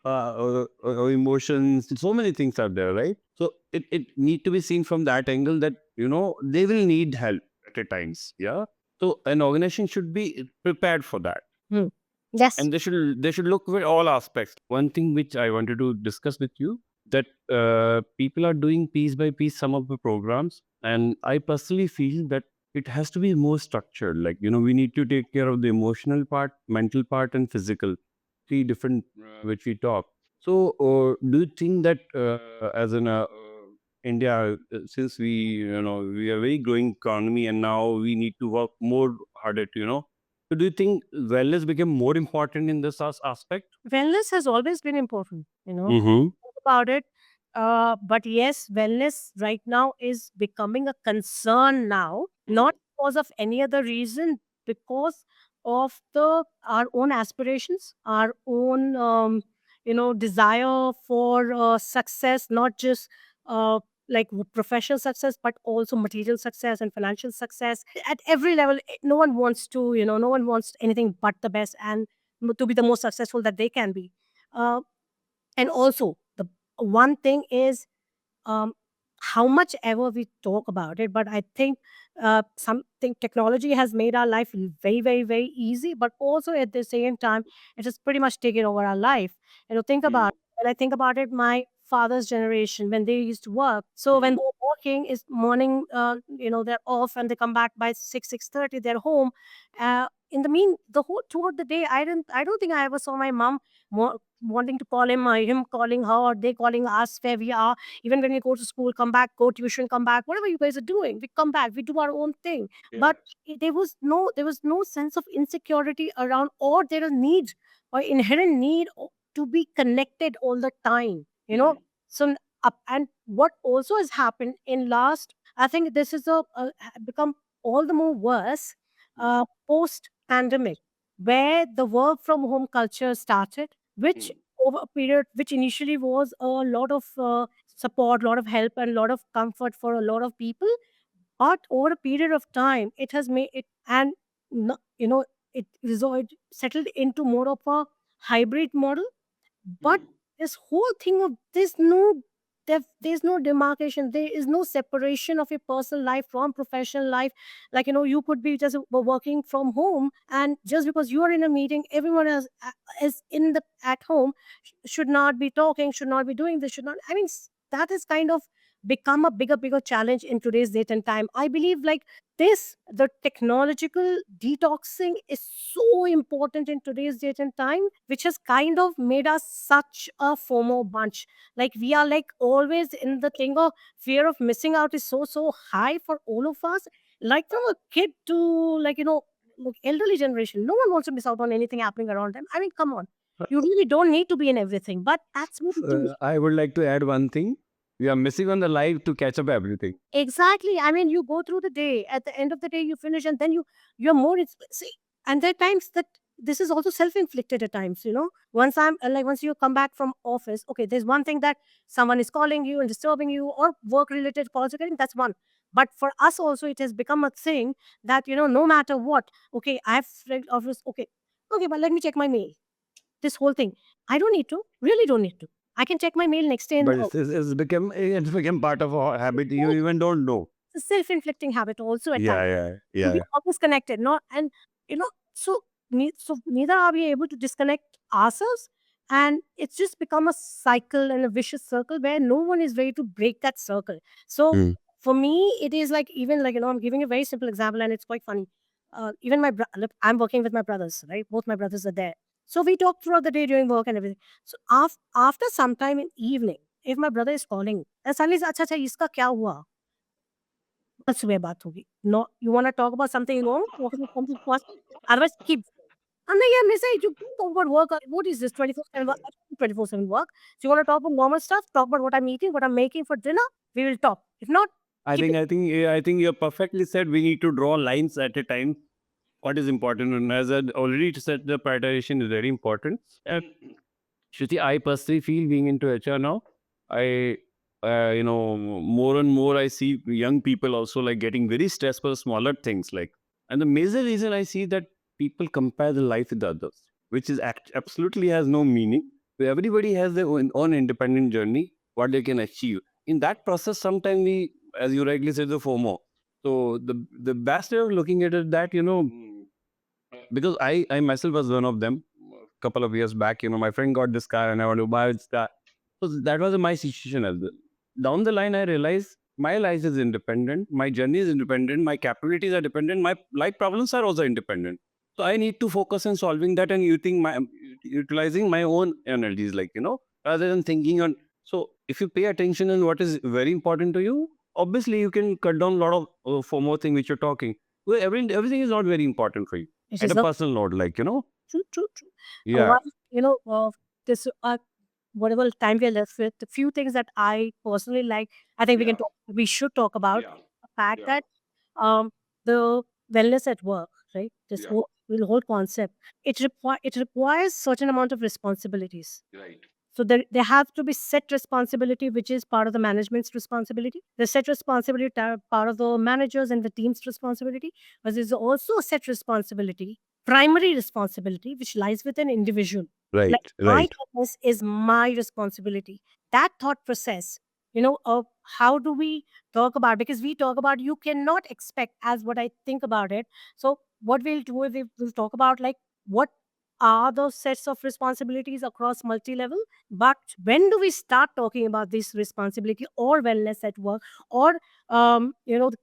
S2: Or emotions, so many things are there, right? So it need to be seen from that angle that they will need help at a times. Yeah. So an organization should be prepared for that,
S1: Hmm. Yes.
S2: and they should look at all aspects. One thing which I wanted to discuss with you, that people are doing piece by piece some of the programs, and I personally feel that it has to be more structured. Like, we need to take care of the emotional part, mental part, and physical, three different which we talk. So do you think that as in India, since we are very growing economy, and now we need to work more harder to, so do you think wellness became more important in this aspect?
S1: Wellness has always been important,
S2: Mm-hmm.
S1: about it. But yes, wellness right now is becoming a concern now,
S2: Mm.
S1: not because of any other reason, because of the our own aspirations, our own desire for success, not just like professional success, but also material success and financial success at every level. No one wants to, no one wants anything but the best and to be the most successful that they can be. Uh, and also, the one thing is, um, how much ever we talk about it, but I think something technology has made our life very, very, very easy, but also at the same time, it has pretty much taken over our life. Think
S2: Mm.
S1: about when I think about it, my father's generation when they used to work. So when
S2: Mm.
S1: they're working, is morning, they're off and they come back by 6:30. They're home. In the the whole throughout the day, I don't think I ever saw my mom wanting to call him calling her, or they calling us where we are. Even when we go to school, come back, go tuition, come back, whatever you guys are doing, we come back, we do our own thing.
S2: Yeah.
S1: But there was no sense of insecurity around, or there is need or inherent need to be connected all the time.
S2: Mm.
S1: So and what also has happened in last, I think this is become all the more worse
S2: Mm.
S1: post pandemic, where the work from home culture started, which
S2: Mm.
S1: over a period, which initially was a lot of support, lot of help, and lot of comfort for a lot of people. But over a period of time, it has made it, and it settled into more of a hybrid model. But
S2: Mm.
S1: this whole thing of there's no demarcation, there is no separation of your personal life from professional life. Like, you could be just working from home, and just because you are in a meeting, everyone else is in the at home, should not be talking, should not be doing this, should not, I mean, that is kind of become a bigger challenge in today's date and time. I believe like this, the technological detoxing is so important in today's date and time, which has kind of made us such a FOMO bunch. Like, we are like always in the thing of fear of missing out is so high for all of us. Like from a kid to like, like elderly generation, no one wants to miss out on anything happening around them. I mean, come on. You really don't need to be in everything, but that's what it is.
S2: I would like to add one thing. We are missing on the life to catch up everything.
S1: Exactly. I mean, you go through the day. At the end of the day, you finish, and then you're more. See, and there are times that this is also self-inflicted at times. Once once you come back from office, okay, there's one thing that someone is calling you and disturbing you, or work-related calls you're getting. That's one. But for us also, it has become a thing that no matter what, okay, I've office. Okay, okay, but let me check my mail. This whole thing, I don't need to. Really, don't need to. I can check my mail next day in
S2: But
S1: the
S2: it's become part of our habit. You even don't know.
S1: it's a self-inflicting habit also at times.
S2: Yeah, yeah,
S1: To be
S2: yeah.
S1: always connected, not and so neither are we able to disconnect ourselves, and it's just become a cycle and a vicious circle where no one is ready to break that circle. So
S2: Mm.
S1: for me, it is like, even like, I'm giving a very simple example, and it's quite funny. Even look, I'm working with my brothers, right? Both my brothers are there, so we talk throughout the day during work and everything. So after some time in evening, if my brother is calling and suddenly, अच्छा अच्छा इसका क्या हुआ, कल सुबह बात होगी। No, you wanna talk about something wrong? Talk about something positive. Otherwise, keep going. I'm like, yeah, Nisa, you don't talk about work. What is this 24/7 work? I don't do 24/7 work. So you wanna talk about normal stuff? Talk about what I'm eating, what I'm making for dinner. We will talk. If not,
S2: I
S1: keep
S2: think
S1: it.
S2: I think I think you're perfectly said. We need to draw lines at a time. What is important, and as I already said, the prioritization is very important. And Shruti, I personally feel being into HR now, I, more and more I see young people also like getting very stressed for smaller things. Like, and the major reason I see that people compare the life with others, which is absolutely has no meaning. So everybody has their own independent journey, what they can achieve. In that process, sometimes we, as you rightly said, the FOMO. So the best way of looking at it that because I myself was one of them. A couple of years back, my friend got this car and I want to buy this car. So that was my situation as well. Down the line, I realized my life is independent, my journey is independent, my capabilities are dependent, my life problems are also independent. So I need to focus on solving that and utilizing my own energies, rather than thinking on. So if you pay attention on what is very important to you, obviously you can cut down a lot of FOMO thing which you're talking. Well, everything is not very important for you
S1: It
S2: at
S1: is
S2: a
S1: not
S2: personal note,
S1: true, true, true.
S2: yeah,
S1: One, this whatever time we are left with, the few things that I personally like, I think
S2: yeah,
S1: we should talk about
S2: yeah,
S1: the fact
S2: yeah,
S1: that the wellness at work, right? This
S2: yeah,
S1: whole concept, it requires certain amount of responsibilities.
S2: right,
S1: So there have to be set responsibility, which is part of the management's responsibility. The set responsibility part of the managers and the team's responsibility, but there's also a set responsibility, primary responsibility, which lies with an individual. Like,
S2: right,
S1: my
S2: right.
S1: goodness is my responsibility. That thought process, of how do we talk about, because we talk about, you cannot expect, as what I think about it. So what we'll do is we'll talk about, like, what are those sets of responsibilities across multi-level, but when do we start talking about this responsibility or wellness at work, or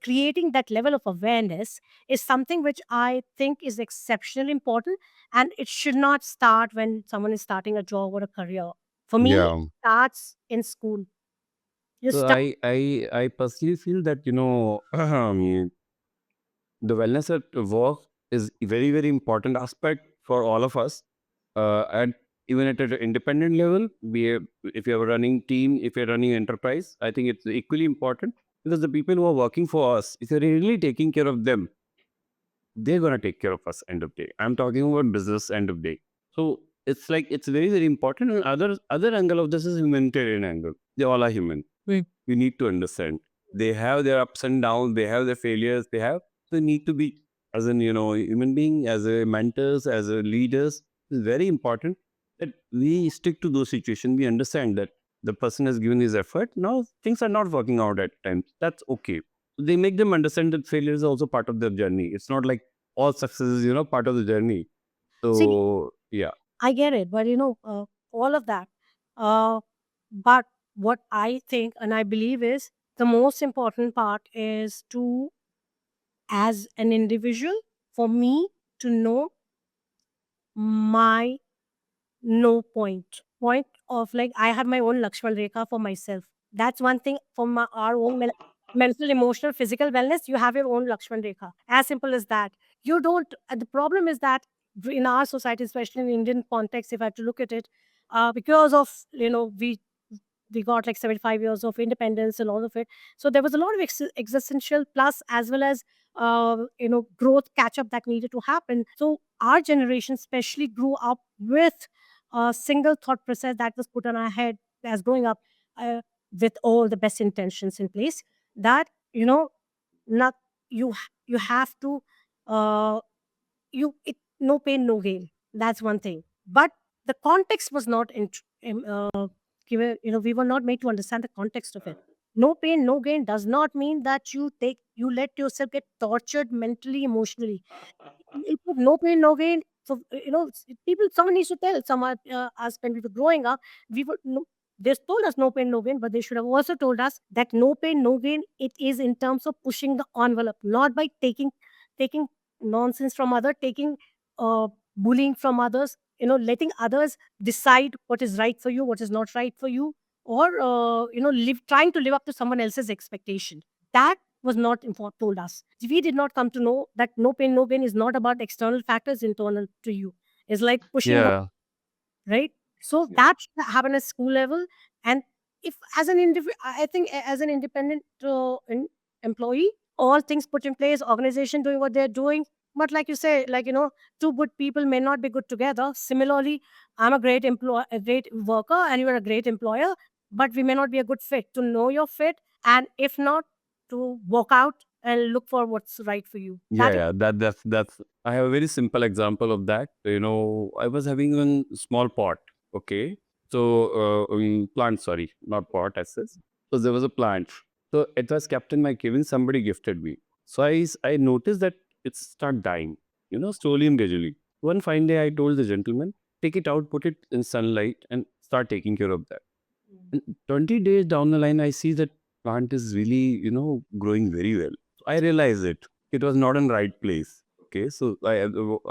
S1: creating that level of awareness is something which I think is exceptionally important, and it should not start when someone is starting a job or a career. For me, it
S2: Yeah.
S1: starts in school. You
S2: So
S1: start.
S2: I personally feel that the wellness at work is a very very important aspect for all of us. And even at an independent level, if you're running team, if you're running enterprise, I think it's equally important because the people who are working for us, if you're really taking care of them, they're gonna take care of us end of day. I'm talking about business end of day. So it's like it's very very important. And other angle of this is humanitarian angle. They all are human. You need to understand they have their ups and downs. They have their failures. They have so need to be as an human being, as a mentors, as a leaders. It's very important that we stick to those situations. We understand that the person has given his effort. Now things are not working out at times. That's okay. They make them understand that failure is also part of their journey. It's not like all success is part of the journey.
S1: See,
S2: So yeah,
S1: I get it, but all of that. But what I think and I believe is the most important part is to, as an individual, for me to know my no point of, like, I have my own Lakshman Rekha for myself. That's one thing for our own mental, emotional, physical wellness. You have your own Lakshman Rekha. As simple as that. You don't. The problem is that in our society, especially in Indian context, if I have to look at it, because of, we got like 75 years of independence and all of it. So there was a lot of existential plus as well as growth catch up that needed to happen. So our generation especially grew up with a single thought process that was put on our head as growing up, uh, with all the best intentions in place, that not you have to, uh, no pain no gain. That's one thing. But the context was not we were not made to understand the context of it. No pain no gain does not mean that you let yourself get tortured mentally, emotionally. It was no pain no gain. So people, someone needs to tell someone, us when we were growing up, we were no, they told us no pain no gain, but they should have also told us that no pain no gain, it is in terms of pushing the envelope, not by taking nonsense from other, taking bullying from others, letting others decide what is right for you, what is not right for you, or trying to live up to someone else's expectation. That was not told us. We did not come to know that no pain no gain is not about external factors, internal to you. It's like pushing,
S2: Yeah.
S1: right? So
S2: Yeah.
S1: that should happen at school level. And if as an individual, I think as an independent employee, all things put in place, organization doing what they're doing. But like you say, like, two good people may not be good together. Similarly, I'm a great employer, a great worker, and you're a great employer, but we may not be a good fit. To know your fit, and if not, to walk out and look for what's right for you.
S2: Yeah,
S1: That is
S2: yeah, that's. I have a very simple example of that. I was having a small pot. Okay, so plant. Sorry, not pot as such. So there was a plant. So it was kept in my cabin. Somebody gifted me. So I noticed that it start dying. Slowly and gradually. One fine day, I told the gentleman, take it out, put it in sunlight, and start taking care of that. And 20 days down the line, I see that plant is really, growing very well. I realize it. It was not in right place. Okay, so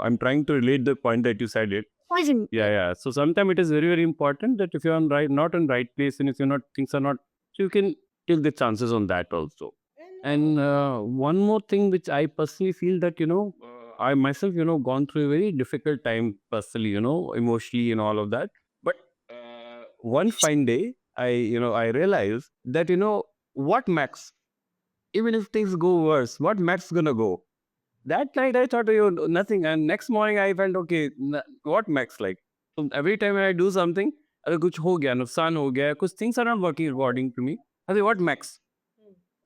S2: I'm trying to relate the point that you said it.
S1: poison.
S2: Yeah, yeah. So sometimes it is very, very important that if you're on right, not in right place, and if you're not, things are not, so you can take the chances on that also. And one more thing which I personally feel that, I myself, gone through a very difficult time personally, emotionally and all of that. But one fine day, I realized that, what max, even if things go worse, what max gonna go? That night I thought, nothing. And next morning I felt, okay, what max like? So every time I do something, अगर कुछ हो गया, नुकसान हो गया, कुछ things are not working according to me. I say, what max?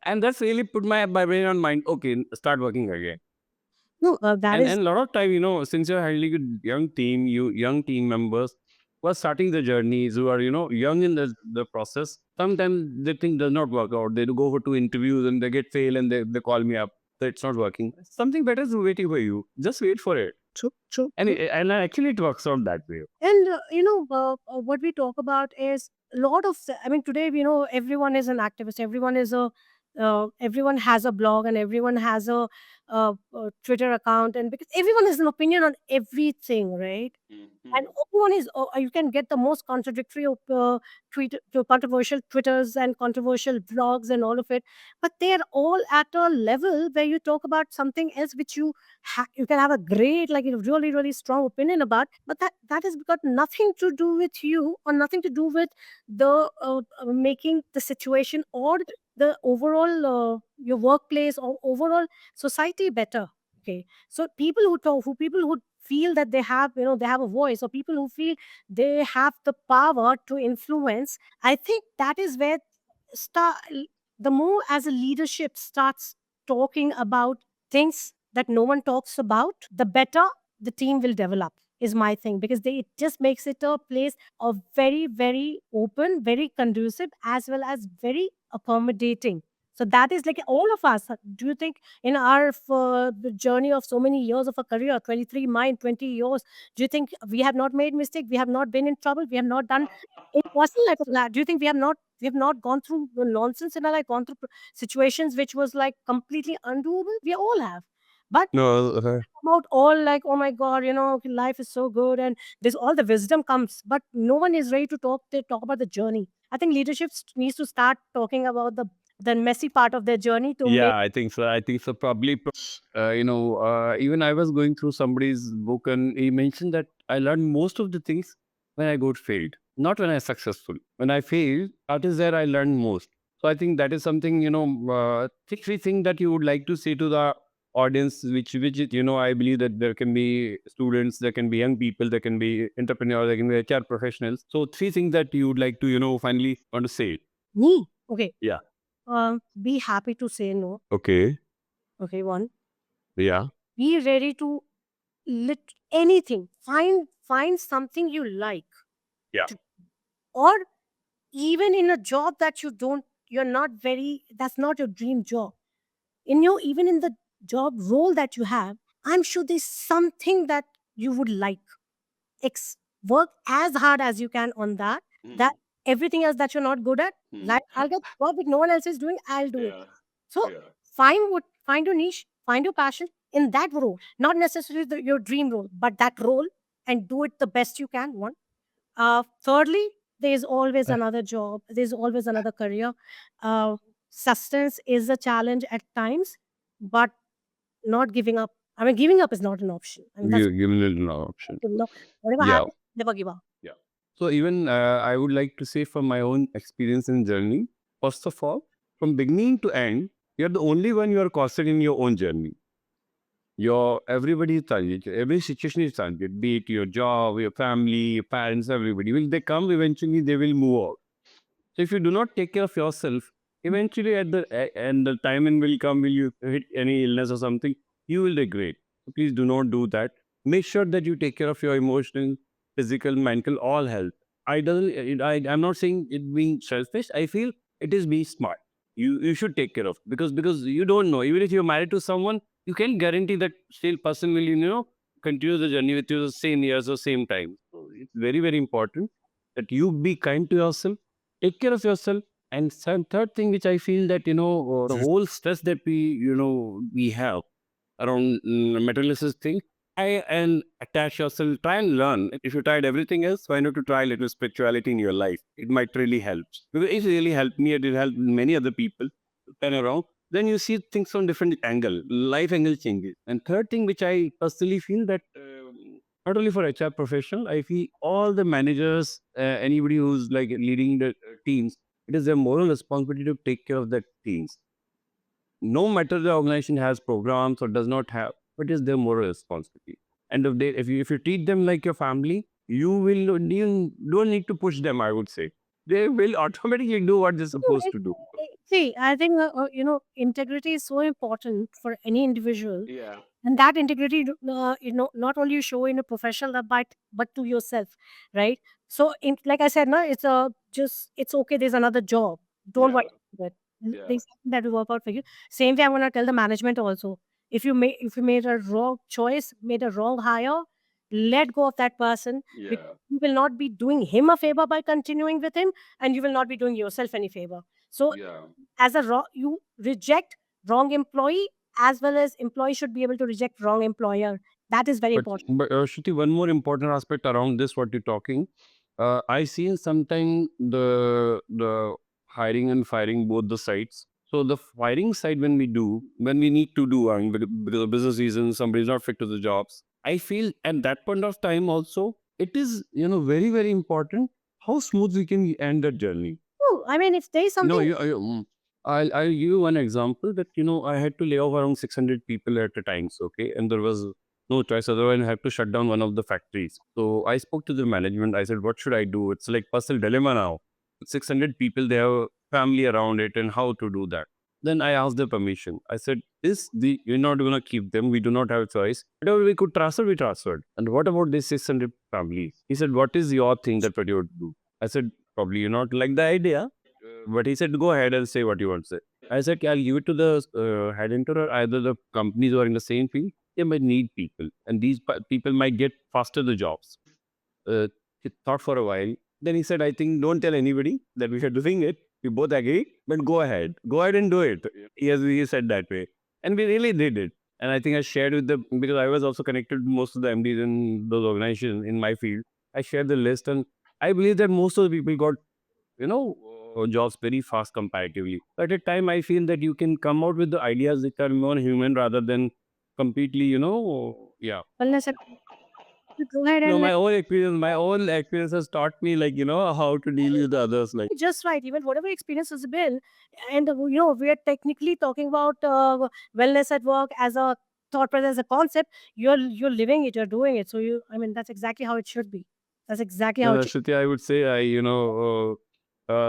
S2: And that's really put my brain on mind. Okay, start working again.
S1: No, that
S2: And
S1: is
S2: and a lot of time, since you're handling a young team, you young team members who are starting the journeys, who are young in the process. Sometimes the thing does not work out. They do go for two interviews and they get fail and they call me up that it's not working. Something better is waiting for you. Just wait for it.
S1: true, true,
S2: And
S1: true.
S2: actually it works out that way.
S1: And what we talk about is a lot of. I mean, today everyone is an activist. Everyone has a blog and everyone has a Twitter account, and because everyone has an opinion on everything, right? And everyone is, you can get the most contradictory controversial Twitters and controversial vlogs and all of it, but they're all at a level where you talk about something else which you can have a great, like, really really strong opinion about, but that has got nothing to do with you, or nothing to do with the making the situation or the overall your workplace or overall society better. Okay, so people who feel that they have a voice, or people who feel they have the power to influence, I think that is where start the more as a leadership starts talking about things that no one talks about, the better the team will develop, is my thing, because it just makes it a place of very very open, very conducive, as well as very accommodating. So that is like all of us. Do you think in our the journey of so many years of a career, 23 mine, 20 years, do you think we have not made mistake? We have not been in trouble? We have not done in personal life of that? Do you think we have not gone through the nonsense in our life, gone through situations which was like completely undoable? We all have. But
S2: No,
S1: about all like, oh my god, life is so good and this all the wisdom comes, but no one is ready to talk. They talk about the journey. I think leadership needs to start talking about the the messy part of their journey to make.
S2: Yeah, I think so. I think so. Probably, even I was going through somebody's book and he mentioned that I learned most of the things when I got failed, not when I successful. When I failed, that is where I learned most. So I think that is something, three thing that you would like to say to the audience, I believe that there can be students, there can be young people, there can be entrepreneurs, there can be HR professionals. So three things that you would like to, finally want to say.
S1: Me. Okay.
S2: Yeah.
S1: Be happy to say no.
S2: Okay.
S1: Okay, one.
S2: Yeah.
S1: Be ready to anything. Find something you like.
S2: Yeah.
S1: To, or even in a job that you're not very, that's not your dream job. Even in the job role that you have, I'm sure there's something that you would like. Work as hard as you can on that. That everything else that you're not good at, like I'll get work with no one else is doing, I'll do it. So find your niche, find your passion in that role, not necessarily your dream role, but that role, and do it the best you can. One. Thirdly, there's always another job. There's always another career. Uh, Sustenance is a challenge at times, but not giving up. I mean, giving up is not an option. I mean, that's
S2: Given it an option.
S1: whatever
S2: Yeah.
S1: happens, never give up.
S2: Yeah. So even I would like to say from my own experience and journey, first of all, from beginning to end, you're the only one you are constant in your own journey. Your everybody is target, every situation is target, be it your job, your family, your parents, everybody. Will they come eventually? They will move out. So if you do not take care of yourself, eventually and the time and will come, will you hit any illness or something, you will regret. So please do not do that. Make sure that you take care of your emotional, physical, mental, all health. I'm not saying it being selfish. I feel it is being smart. You should take care of because you don't know. Even if you're married to someone, you can guarantee that still person will continue the journey with you the same years or same time. So it's very very important that you be kind to yourself, take care of yourself. And third thing which I feel that the whole stress that we have around materialistic thing, try and attach yourself, try and learn. If you tried everything else, why not to try a little spirituality in your life? It might really help, because it really helped me, it will help many other people to turn around. Then you see things from different angle, life angle changes. And third thing which I personally feel that not only for HR professional, I feel all the managers, anybody who's like leading the teams, it is their moral responsibility to take care of the teams. No matter the organization has programs or does not have, but it's their moral responsibility. End of day, if you treat them like your family, you don't need to push them. I would say they will automatically do what they're
S1: No,
S2: supposed to do.
S1: see, I think integrity is so important for any individual,
S2: Yeah,
S1: and that integrity, not only you show in a professional life, but to yourself, right? So, like I said, no, it's okay. There's another job. Don't
S2: yeah,
S1: worry about it.
S2: yeah,
S1: There's something that will work out for you. Same way, I'm gonna tell the management also. If you made a wrong choice, made a wrong hire, let go of that person. Because
S2: yeah,
S1: you will not be doing him a favor by continuing with him, and you will not be doing yourself any favor. So,
S2: yeah.
S1: as a you reject wrong employee, as well as employee should be able to reject wrong employer. That is very important.
S2: But Shruti, one more important aspect around this, what you're talking, I see sometime the hiring and firing both the sides. So the firing side, when we need to do, because of business reasons, somebody's not fit to the jobs. I feel at that point of time also, it is very very important how smooth we can end that journey.
S1: Oh, I mean, if there is
S2: You know,
S1: something,
S2: I'll give you one example that I had to lay off around 600 people at a time. So, okay, and there was no choice, otherwise I have to shut down one of the factories. So I spoke to the management. I said, "What should I do?" It's like personal dilemma now. 600 people, they have family around it, and how to do that. Then I asked the permission. I said, "Is the you're not gonna keep them? We do not have a choice. Whatever we could transfer, we transferred. And what about these 600 families?" He said, "What is your thing that what you would do?" I said, "Probably you not like the idea." But he said, "Go ahead and say what you want to say." I said, "I'll give it to the headhunter or either the companies who are in the same field. They might need people, and these people might get faster the jobs." Uh, he thought for a while. Then he said, "I think don't tell anybody that we are doing it. We both agree, but go ahead and do it." He said that way, and we really did it. And I think I shared with the because I was also connected to most of the MDs in those organizations in my field. I shared the list, and I believe that most of the people got jobs very fast comparatively. But at a time, I feel that you can come out with the ideas that are more human rather than completely, yeah.
S1: Wellness at go ahead
S2: No,
S1: and
S2: my own experience has taught me, like, how to deal with others. Like,
S1: just right. Even whatever experience has been, and we are technically talking about wellness at work as a thought process, as a concept. You're living it, you're doing it. So I mean, that's exactly how it should be. That's exactly how it should.
S2: Shruti, I would say,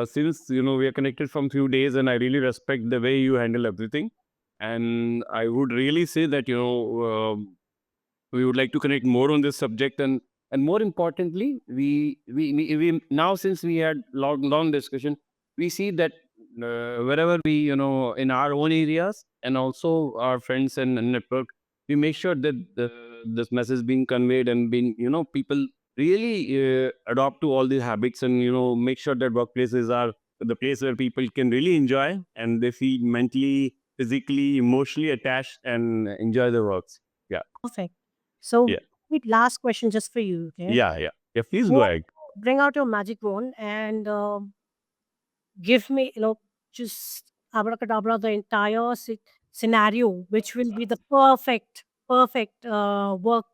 S2: since, we are connected from few days and I really respect the way you handle everything. And I would really say that, we would like to connect more on this subject, and more importantly, we now, since we had long discussion, we see that wherever we, in our own areas and also our friends and network, we make sure that this message being conveyed and being, people really adopt to all these habits, and make sure that workplaces are the place where people can really enjoy and they feel mentally, physically, emotionally attached and enjoy the works. Yeah.
S1: Perfect. So,
S2: Yeah.
S1: wait, last question just for you. Okay,
S2: Yeah, yeah. Yeah, please go
S1: Go-
S2: ahead.
S1: bring out your magic wand and give me, just abracadabra the entire scenario, which will be the perfect work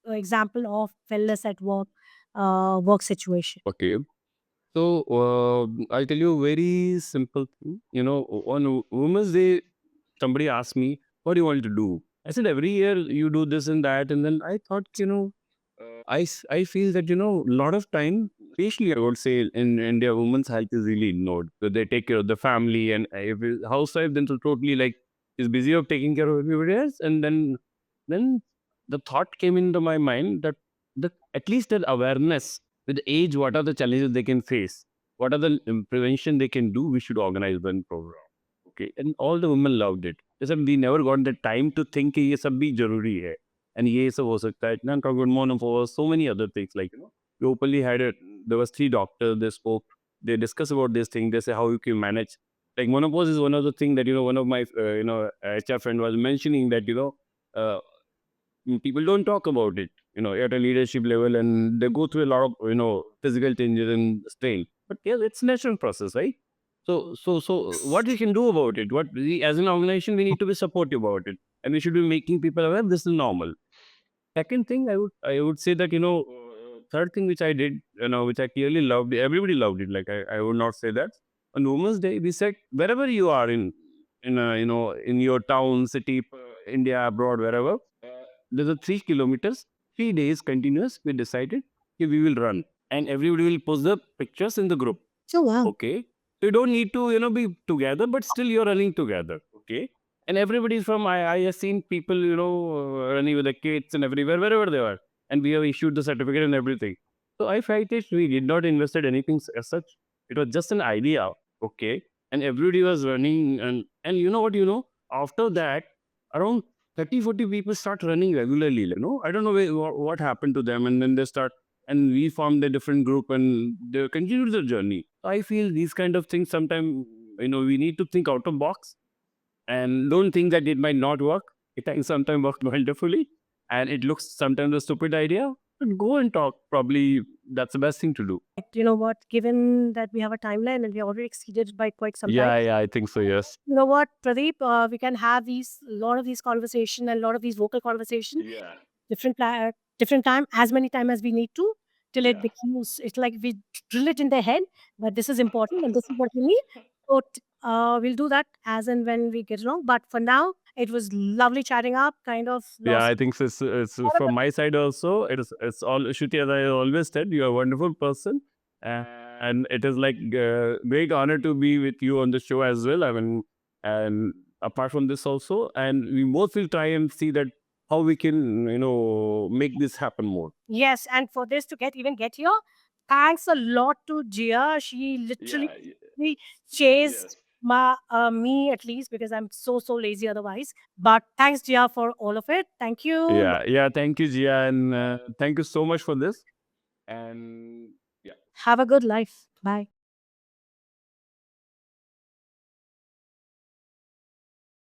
S1: example of wellness at work, work situation.
S2: Okay. So, I'll tell you a very simple thing. On Women's Day, somebody asked me, "What do you want to do?" I said, "Every year you do this and that." And then I thought, I feel that, a lot of time, especially I would say in India, women's health is really ignored. So they take care of the family, and if a housewife, then so totally like is busy of taking care of everybody else. And then the thought came into my mind that at least that awareness with age, what are the challenges they can face? What are the prevention they can do? We should organize one program. Okay. And all the women loved it. They said, we never got the time to think कि ये सब भी जरूरी है. And ये सब हो सकता है. इतना का good morning for so many other things. Like, we openly had it. There was 3 doctors. They spoke. They discussed about this thing. They say how you can manage. Like menopause is one of the things that, one of my, HR friend was mentioning that, uh, people don't talk about it, at a leadership level, and they go through a lot of, physical changes and strain. But yeah, it's natural process, right? So what we can do about it? What we, as an organization, we need to be supportive about it, and we should be making people aware this is normal. Second thing, I would say that, third thing which I did, which I clearly loved, everybody loved it. Like, I would not say that. On Women's Day, we said wherever you are in your town, city, India, abroad, wherever, there's a 3 kilometers, 3 days continuous. We decided that we will run, and everybody will post the pictures in the group.
S1: So wow.
S2: Okay, so you don't need to be together, but still you're running together. Okay, and everybody's from I have seen people running with the kids and everywhere wherever they are, and we have issued the certificate and everything. So I felt it. We did not invested anything as such. It was just an idea. Okay, and everybody was running, and you know what, after that, around 30-40 people start running regularly. I don't know what happened to them, and then they start, and we formed a different group, and they continued their journey. I feel these kind of things sometimes, we need to think out of box and don't think that it might not work. It can sometimes work wonderfully, and it looks sometimes a stupid idea. But go and talk. Probably that's the best thing to do.
S1: You know what? Given that we have a timeline and we already exceeded by quite some time,
S2: Yeah, I think so. Yes.
S1: you know what, Pradeep, we can have these a lot of these conversation and a lot of these vocal conversation
S2: Yeah.
S1: different time, as many time as we need to, till it
S2: Yeah.
S1: becomes, it's like we drill it in their head that this is important and this is what we need. So we'll do that as and when we get along. But for now, it was lovely chatting up. Kind of
S2: Yeah,
S1: lost.
S2: I think it's from my side also. It's all Shruti, as I always said, you're a wonderful person, and it is like great honor to be with you on the show as well. I mean, and apart from this also, and we both will try and see that how we can make this happen more.
S1: Yes, and for this to get here, thanks a lot to Gia. She literally
S2: Yeah.
S1: me chased
S2: Yes.
S1: me, at least, because I'm so lazy otherwise. But thanks, Gia, for all of it. Thank you.
S2: Yeah. Yeah. Thank you, Jia, and thank you so much for this. And yeah.
S1: Have a good life. Bye.